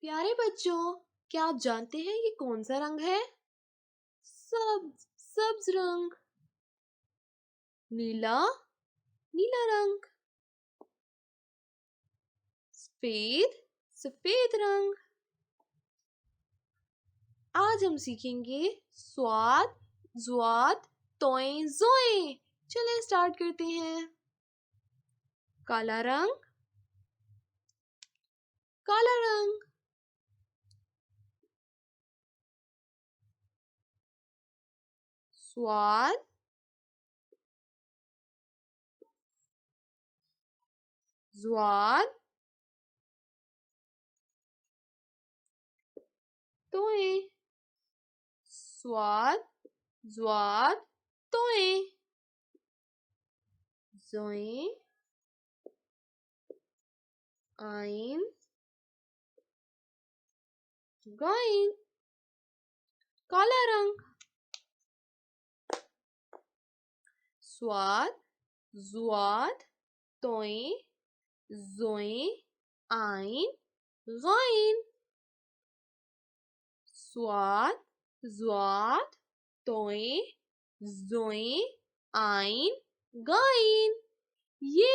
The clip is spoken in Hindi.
प्यारे बच्चों, क्या आप जानते हैं ये कौन सा रंग है? सब्ज सब्ज रंग। नीला नीला रंग। सफेद सफेद रंग। आज हम सीखेंगे स्वाद ज़्वाद तोएं ज़ोएं। चलें स्टार्ट करते हैं। काला रंग काला रंग। स्वाद ज़्वाद तोएं। स्वाद ज़्वाद तोएं। ज़ोएं आइन गाइन। काला रंग। स्वाद ज़्वाद तोएं ज़ोएं आइन गाइन। स्वाद ज़्वाद तोएं ज़ोएं आइन गाइन। ये